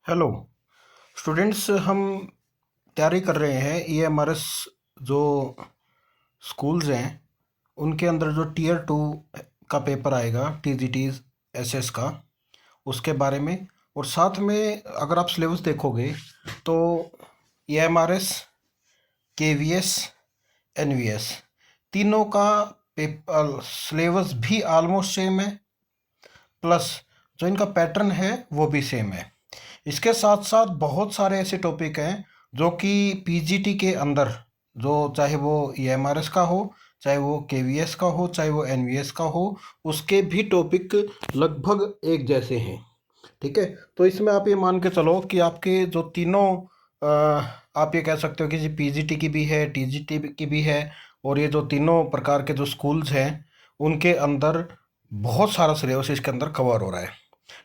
Hello students, हम तैयारी कर रहे हैं EMRS जो स्कूल्स हैं उनके अंदर जो Tier 2 का पेपर आएगा, TGT SS का, उसके बारे में। और साथ में अगर आप सिलेबस देखोगे तो EMRS, KVS, NVS तीनों का पेपर सिलेबस भी ऑलमोस्ट सेम है, प्लस जो इनका पैटर्न है वो भी सेम है। इसके साथ साथ बहुत सारे ऐसे टॉपिक हैं जो कि PGT के अंदर, जो चाहे वो EMRS का हो, चाहे वो KVS का हो, चाहे वो NVS का हो, उसके भी टॉपिक लगभग एक जैसे हैं। ठीक है, तो इसमें आप ये मान के चलो कि आपके जो तीनों आप ये कह सकते हो कि जी PGT की भी है, TGT की भी है, और ये जो तीनों प्रकार के जो स्कूल्स हैं उनके अंदर बहुत सारा सिलेबस इसके अंदर कवर हो रहा है।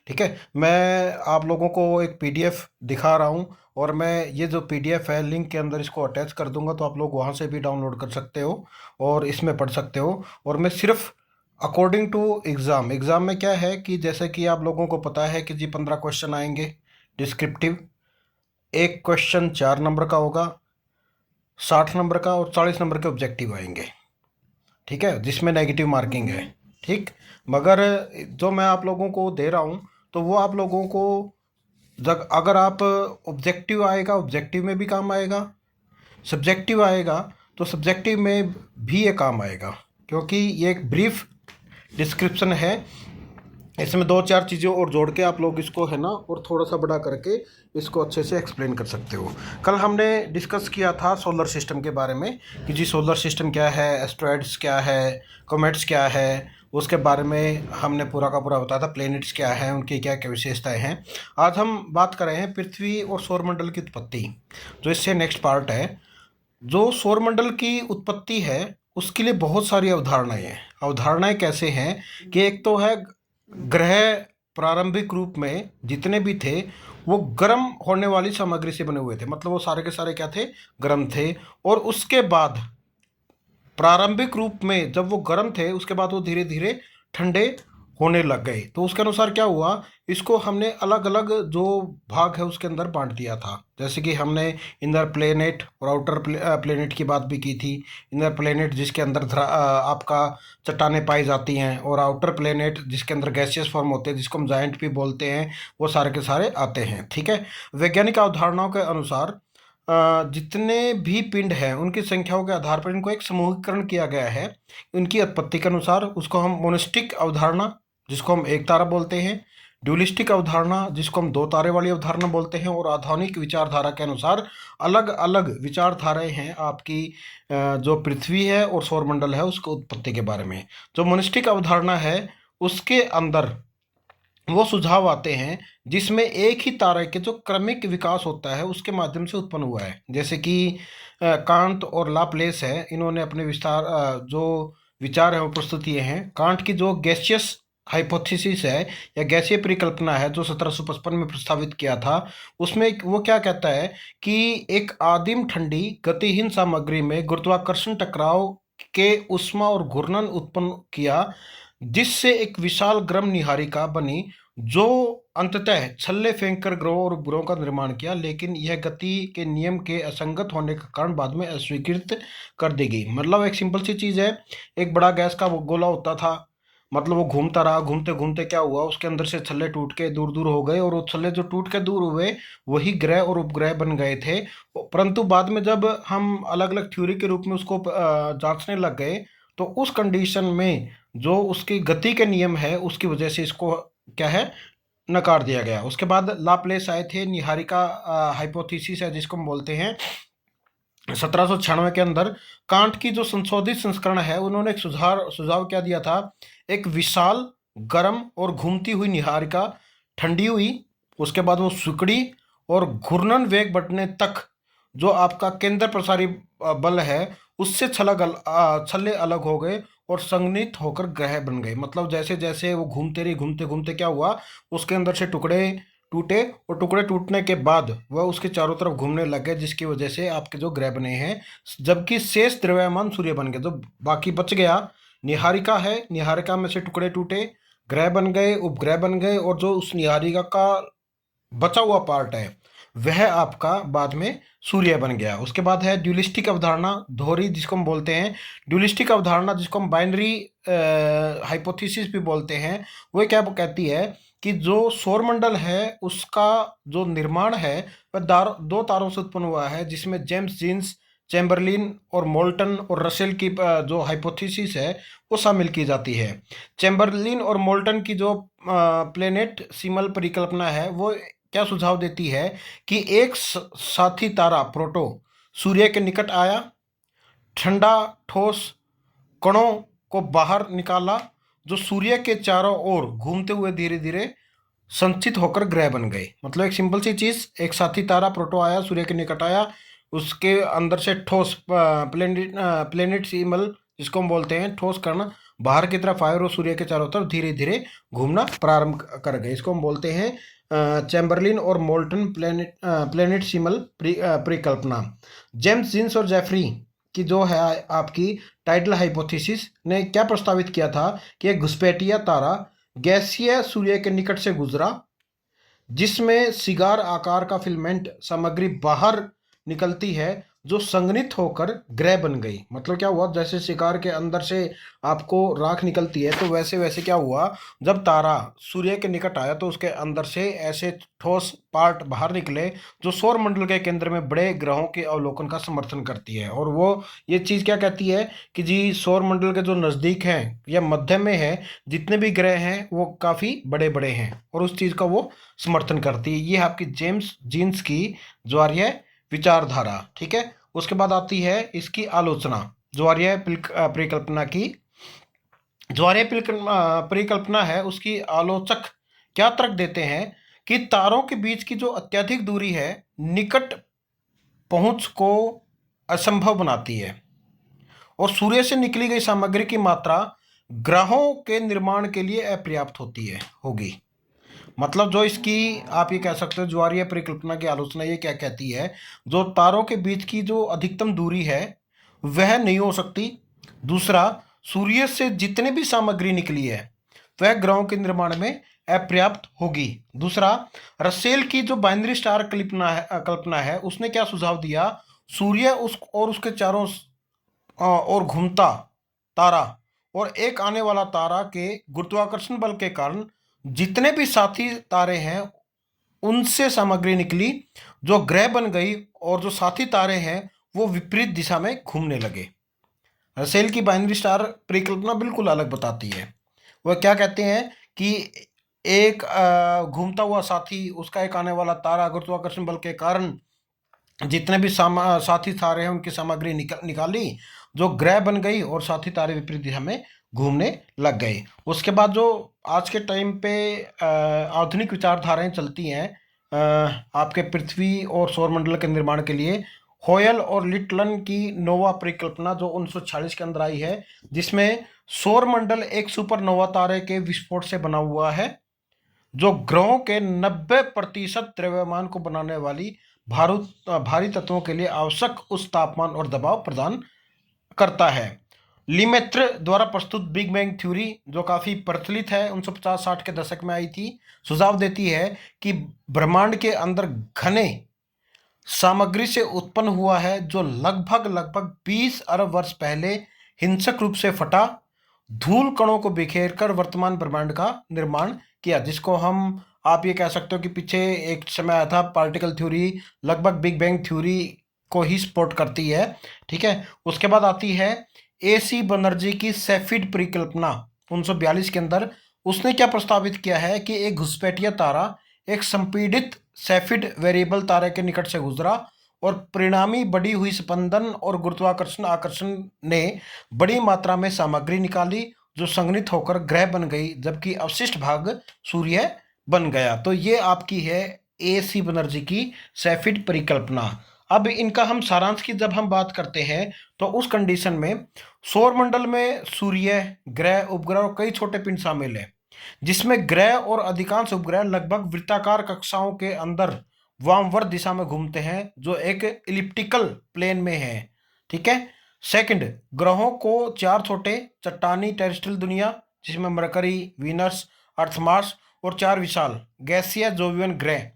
ठीक है, मैं आप लोगों को एक PDF दिखा रहा हूँ, और मैं ये जो PDF है लिंक के अंदर इसको अटैच कर दूंगा, तो आप लोग वहाँ से भी डाउनलोड कर सकते हो और इसमें पढ़ सकते हो। और मैं सिर्फ अकॉर्डिंग टू एग्ज़ाम में क्या है कि जैसे कि आप लोगों को पता है कि जी 15 क्वेश्चन आएंगे डिस्क्रिप्टिव, एक क्वेश्चन 4 नंबर का होगा, 60 नंबर का, और 40 नंबर के ऑब्जेक्टिव आएंगे। ठीक है, जिसमें नेगेटिव मार्किंग है। ठीक, मगर जो मैं आप लोगों को दे रहा हूँ तो वो आप लोगों को जब अगर आप ऑब्जेक्टिव आएगा, ऑब्जेक्टिव में भी काम आएगा, सब्जेक्टिव आएगा तो सब्जेक्टिव में भी ये काम आएगा, क्योंकि ये एक ब्रीफ डिस्क्रिप्शन है। इसमें दो चार चीज़ें और जोड़ के आप लोग इसको है ना, और थोड़ा सा बड़ा करके इसको अच्छे से एक्सप्लेन कर सकते हो। कल हमने डिस्कस किया था सोलर सिस्टम के बारे में कि जी सोलर सिस्टम क्या है, एस्ट्रॉयड्स क्या है, कॉमेट्स क्या है, उसके बारे में हमने पूरा का पूरा बताया था। प्लेनेट्स क्या है, उनकी क्या क्या विशेषताएं हैं। आज हम बात कर रहे हैं पृथ्वी और सौरमंडल की उत्पत्ति, जो इससे नेक्स्ट पार्ट है। जो सौरमंडल की उत्पत्ति है उसके लिए बहुत सारी अवधारणाएं हैं। अवधारणाएं कैसे हैं कि एक तो है ग्रह, प्रारंभिक रूप में जितने भी थे वो गर्म होने वाली सामग्री से बने हुए थे, मतलब वो सारे के सारे क्या थे, गर्म थे। और उसके बाद प्रारंभिक रूप में जब वो गर्म थे उसके बाद वो धीरे धीरे ठंडे होने लग गए। तो उसके अनुसार क्या हुआ, इसको हमने अलग अलग जो भाग है उसके अंदर बांट दिया था। जैसे कि हमने इनर प्लेनेट और आउटर प्लेनेट की बात भी की थी। इनर प्लेनेट जिसके अंदर आपका चट्टानें पाई जाती हैं, और आउटर प्लेनेट जिसके अंदर गैसियस फॉर्म होते हैं, जिसको हम जायंट भी बोलते हैं, वो सारे के सारे आते हैं। ठीक है, वैज्ञानिक अवधारणाओं के अनुसार जितने भी पिंड हैं उनकी संख्याओं के आधार पर इनको एक समूहीकरण किया गया है। उनकी उत्पत्ति के अनुसार उसको हम मोनिस्टिक अवधारणा, जिसको हम एक तारा बोलते हैं, ड्यूलिस्टिक अवधारणा जिसको हम दो तारे वाली अवधारणा बोलते हैं, और आधुनिक विचारधारा के अनुसार अलग अलग विचारधाराएं हैं आपकी जो पृथ्वी है और सौरमंडल है उसको उत्पत्ति के बारे में। जो मोनिस्टिक अवधारणा है उसके अंदर वो सुझाव आते हैं जिसमें एक ही तारे के जो क्रमिक विकास होता है उसके माध्यम से उत्पन्न हुआ है। जैसे कि कांट और लाप्लेस है, इन्होंने अपने विस्तार जो विचार है वो प्रस्तुत किए हैं। कांट की जो गैसियस हाइपोथेसिस है या गैसीय परिकल्पना है जो 1755 में प्रस्तावित किया था, उसमें वो क्या कहता है कि एक आदिम ठंडी गतिहीन सामग्री में गुरुत्वाकर्षण टकराव के उष्मा और घूर्णन उत्पन्न किया, जिससे एक विशाल गर्म निहारिका बनी जो अंततः छल्ले फेंककर ग्रहों और उपग्रहों का निर्माण किया। लेकिन यह गति के नियम के असंगत होने के कारण बाद में अस्वीकृत कर दी गई। मतलब एक सिंपल सी चीज़ है, एक बड़ा गैस का वो गोला होता था, मतलब वो घूमता रहा, घूमते घूमते क्या हुआ, उसके अंदर से छल्ले टूट के दूर दूर हो गए, और वो छल्ले जो टूट के दूर हुए वही ग्रह और उपग्रह बन गए थे। परंतु बाद में जब हम अलग अलग थ्योरी के रूप में उसको जांचने लग गए, तो उस कंडीशन में जो उसकी गति के नियम है उसकी वजह से इसको क्या है, नकार दिया गया। उसके बाद लाप्लेस आए थे, निहारिका हाइपोथेसिस है जिसको हम बोलते हैं। 1796 के अंदर कांट की जो संशोधित संस्करण है उन्होंने एक सुझाव क्या दिया था, एक विशाल गर्म और घूमती हुई निहारिका ठंडी हुई, उसके बाद वो सिकुड़ी, और घूर्णन वेग बढ़ने तक जो आपका केंद्र प्रसारी बल है उससे छल्ले अलग हो गए और संघनित होकर ग्रह बन गए। मतलब जैसे जैसे वो घूमते रही, घूमते घूमते क्या हुआ, उसके अंदर से टुकड़े टूटे, और टुकड़े टूटने के बाद वह उसके चारों तरफ घूमने लग गए, जिसकी वजह से आपके जो ग्रह बने हैं। जबकि शेष द्रव्यमान सूर्य बन गए, जो बाकी बच गया निहारिका है, निहारिका में से टुकड़े टूटे, ग्रह बन गए, उपग्रह बन गए, और जो उस निहारिका का बचा हुआ पार्ट है वह आपका बाद में सूर्य बन गया। उसके बाद है ड्यूलिस्टिक अवधारणा दोहरी, जिसको हम बोलते हैं ड्यूलिस्टिक अवधारणा, जिसको हम बाइनरी हाइपोथेसिस भी बोलते हैं। वो क्या कहती है कि जो सौरमंडल है उसका जो निर्माण है वह दो तारों से उत्पन्न हुआ है, जिसमें जेम्स जीन्स, चैम्बरलिन और मोल्टन और रसेल की जो हाइपोथेसिस है वो शामिल की जाती है। चैम्बरलिन और मोल्टन की जो प्लेनेट सिमल परिकल्पना है वो क्या सुझाव देती है कि एक साथी तारा प्रोटो सूर्य के निकट आया, ठंडा ठोस कणों को बाहर निकाला, जो सूर्य के चारों ओर घूमते हुए धीरे धीरे संचित होकर ग्रह बन गए। मतलब एक सिंपल सी चीज, एक साथी तारा प्रोटो आया, सूर्य के निकट आया, उसके अंदर से ठोस प्लेनेट सिमल, जिसको हम बोलते हैं ठोस कण, बाहर की तरफ आए और सूर्य के चारों तरफ धीरे धीरे घूमना प्रारंभ कर गए। इसको हम बोलते हैं चैम्बरलिन और मोल्टन प्लेनेट सिमल परिकल्पना। जेम्स जीन्स और जेफरी की जो है आपकी टाइडल हाइपोथेसिस ने क्या प्रस्तावित किया था कि एक घुसपैठिया तारा गैसीय सूर्य के निकट से गुजरा, जिसमें सिगार आकार का फिलामेंट सामग्री बाहर निकलती है, जो संघनित होकर ग्रह बन गई। मतलब क्या हुआ, जैसे सिगार के अंदर से आपको राख निकलती है, तो वैसे वैसे क्या हुआ, जब तारा सूर्य के निकट आया तो उसके अंदर से ऐसे ठोस पार्ट बाहर निकले जो सौर मंडल के केंद्र में बड़े ग्रहों के अवलोकन का समर्थन करती है। और वो ये चीज़ क्या कहती है कि जी सौर मंडल के जो नज़दीक हैं या मध्य में है जितने भी ग्रह हैं वो काफ़ी बड़े बड़े हैं, और उस चीज़ का वो समर्थन करती है। ये आपकी जेम्स जीन्स की ज्वारीय विचारधारा। ठीक है, उसके बाद आती है इसकी आलोचना, ज्वारीय परिकल्पना की। ज्वारीय परिकल्पना है, उसकी आलोचक क्या तर्क देते हैं कि तारों के बीच की जो अत्यधिक दूरी है निकट पहुंच को असंभव बनाती है, और सूर्य से निकली गई सामग्री की मात्रा ग्रहों के निर्माण के लिए अपर्याप्त होगी। मतलब जो इसकी आप ये कह सकते हो ज्वारीय परिकल्पना की आलोचना ये क्या कहती है, जो तारों के बीच की जो अधिकतम दूरी है वह नहीं हो सकती। दूसरा, सूर्य से जितने भी सामग्री निकली है वह ग्रहों के निर्माण में अपर्याप्त होगी। दूसरा, रसेल की जो बाइनरी स्टार कल्पना है उसने क्या सुझाव दिया, सूर्य उसके चारों ओर घूमता तारा और एक आने वाला तारा के गुरुत्वाकर्षण बल के कारण जितने भी साथी तारे हैं उनसे सामग्री निकली जो ग्रह बन गई, और जो साथी तारे हैं वो विपरीत दिशा में घूमने लगे। रसेल की बाइनरी स्टार परिकल्पना बिल्कुल अलग बताती है। वह क्या कहते हैं कि एक घूमता हुआ साथी, उसका एक आने वाला तारा गुरुत्वाकर्षण बल के कारण जितने भी साथी तारे हैं उनकी सामग्री निकाली जो ग्रह बन गई, और साथी तारे विपरीत दिशा में घूमने लग गए। उसके बाद जो आज के टाइम पे आधुनिक विचारधाराएं चलती हैं आपके पृथ्वी और सौरमंडल के निर्माण के लिए, होयल और लिटलन की नोवा परिकल्पना जो 1946 के अंदर आई है, जिसमें सौरमंडल एक सुपरनोवा तारे के विस्फोट से बना हुआ है जो ग्रहों के 90% द्रव्यमान को बनाने वाली भारी तत्वों के लिए आवश्यक उस तापमान और दबाव प्रदान करता है। लीमेत्र द्वारा प्रस्तुत बिग बैंग थ्योरी जो काफ़ी प्रचलित है 1950-60 के दशक में आई थी, सुझाव देती है कि ब्रह्मांड के अंदर घने सामग्री से उत्पन्न हुआ है जो लगभग 20 अरब वर्ष पहले हिंसक रूप से फटा, धूल कणों को बिखेर कर वर्तमान ब्रह्मांड का निर्माण किया, जिसको हम आप ये कह सकते हो कि पीछे एक समय आया था पार्टिकल थ्योरी, लगभग बिग बैंग थ्योरी को ही सपोर्ट करती है। ठीक है, उसके बाद आती है AC बनर्जी की सेफिड परिकल्पना 1942 के अंदर। उसने क्या प्रस्तावित किया है कि एक घुसपैठिया तारा एक संपीड़ित सेफिड वेरिएबल तारे के निकट से गुजरा, और परिणामी बढ़ी हुई स्पंदन और गुरुत्वाकर्षण आकर्षण ने बड़ी मात्रा में सामग्री निकाली जो संघनित होकर ग्रह बन गई, जबकि अवशिष्ट भाग सूर्य बन गया। तो ये आपकी है AC बनर्जी की सेफिड परिकल्पना। अब इनका हम सारांश की जब हम बात करते हैं तो उस कंडीशन में सौरमंडल में सूर्य, ग्रह, उपग्रह और कई छोटे पिंड शामिल हैं, जिसमें ग्रह और अधिकांश उपग्रह लगभग वृत्ताकार कक्षाओं के अंदर वामवर्त दिशा में घूमते हैं जो एक इलिप्टिकल प्लेन में है। ठीक है, सेकंड, ग्रहों को 4 छोटे चट्टानी टेरेस्ट्रियल दुनिया जिसमें मरकरी, वीनस, अर्थ, मार्स और 4 विशाल गैसीय जोवियन ग्रह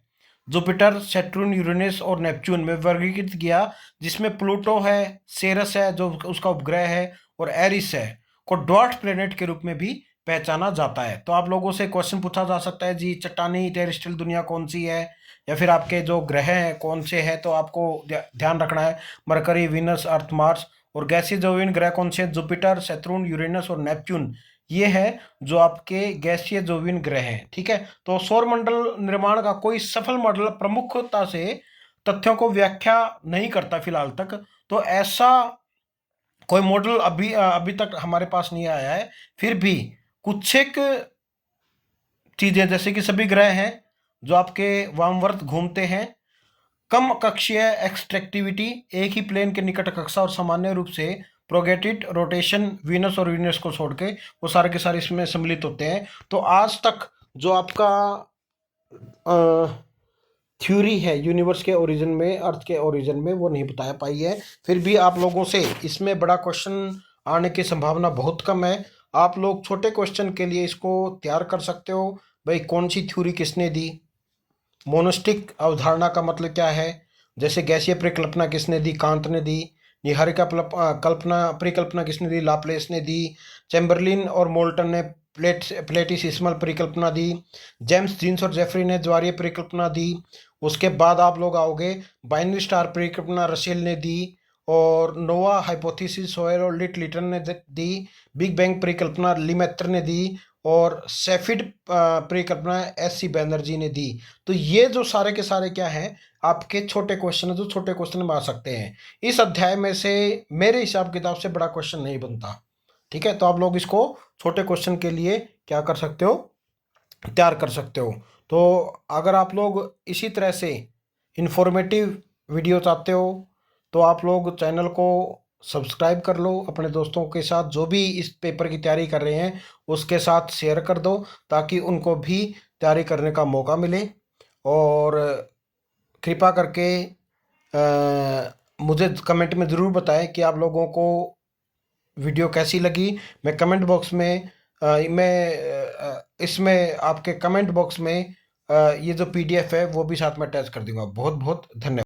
जुपिटर, सैटर्न, यूरेनस और नेपच्यून में वर्गीकृत किया, जिसमें प्लूटो है, सेरस है जो उसका उपग्रह है, और एरिस है को ड्वार्फ प्लेनेट के रूप में भी पहचाना जाता है। तो आप लोगों से क्वेश्चन पूछा जा सकता है जी, चट्टानी टेरेस्ट्रियल दुनिया कौन सी है, या फिर आपके जो ग्रह हैं कौन से हैं, तो आपको ध्यान रखना है मरकरी, वीनस, अर्थ, मार्स। और गैसीय जैवीन ग्रह कौन से हैं? जुपिटर, सैटर्न, यूरेनस और नेपच्यून, ये है जो आपके गैसीय जैवीन ग्रह हैं। ठीक है, तो सौर मंडल निर्माण का कोई सफल मॉडल प्रमुखता से तथ्यों को व्याख्या नहीं करता फिलहाल तक। तो ऐसा कोई मॉडल अभी तक हमारे पास नहीं आया है। फिर भी कुछ एक चीजें, जैसे कि सभी ग्रह हैं जो आपके वामवर्त घूमते हैं, कम कक्षीय एक्सट्रैक्टिविटी, एक ही प्लेन के निकट कक्षा, और सामान्य रूप से प्रोगेटेड रोटेशन, वीनस और यूरेनस को छोड़ के वो सारे के सारे इसमें सम्मिलित होते हैं। तो आज तक जो आपका थ्योरी है यूनिवर्स के ओरिजिन में, अर्थ के ओरिजिन में, वो नहीं बताया पाई है। फिर भी आप लोगों से इसमें बड़ा क्वेश्चन आने की संभावना बहुत कम है। आप लोग छोटे क्वेश्चन के लिए इसको तैयार कर सकते हो। भाई कौन सी थ्योरी किसने दी, मोनोस्टिक अवधारणा का मतलब क्या है, जैसे गैसीय परिकल्पना किसने दी, कांत ने दी। निहारिका कल्पना परिकल्पना किसने दी, लाप्लेस ने दी। चैम्बरलिन और मोल्टन ने प्लेटिसिमल परिकल्पना दी। जेम्स जीन्स और जेफरी ने ज्वारीय परिकल्पना दी। उसके बाद आप लोग आओगे, बाइनरी स्टार परिकल्पना रसेल ने दी, और नोवा हाइपोथेसिस सोयर और लिटन ने दी। बिग बैंग परिकल्पना लीमेत्र ने दी, और सेफिड परिकल्पना एस.सी. बैनर्जी ने दी। तो ये जो सारे के सारे क्या हैं, आपके छोटे क्वेश्चन है जो छोटे क्वेश्चन में आ सकते हैं। इस अध्याय में से मेरे हिसाब किताब से बड़ा क्वेश्चन नहीं बनता। ठीक है, तो आप लोग इसको छोटे क्वेश्चन के लिए क्या कर सकते हो, तैयार कर सकते हो। तो अगर आप लोग इसी तरह से इंफॉर्मेटिव वीडियो चाहते हो तो आप लोग चैनल को सब्सक्राइब कर लो, अपने दोस्तों के साथ जो भी इस पेपर की तैयारी कर रहे हैं उसके साथ शेयर कर दो, ताकि उनको भी तैयारी करने का मौका मिले। और कृपा करके मुझे कमेंट में ज़रूर बताएं कि आप लोगों को वीडियो कैसी लगी। मैं कमेंट बॉक्स में इसमें आपके कमेंट बॉक्स में ये जो PDF है वो भी साथ में अटैच कर दूंगा। बहुत बहुत धन्यवाद।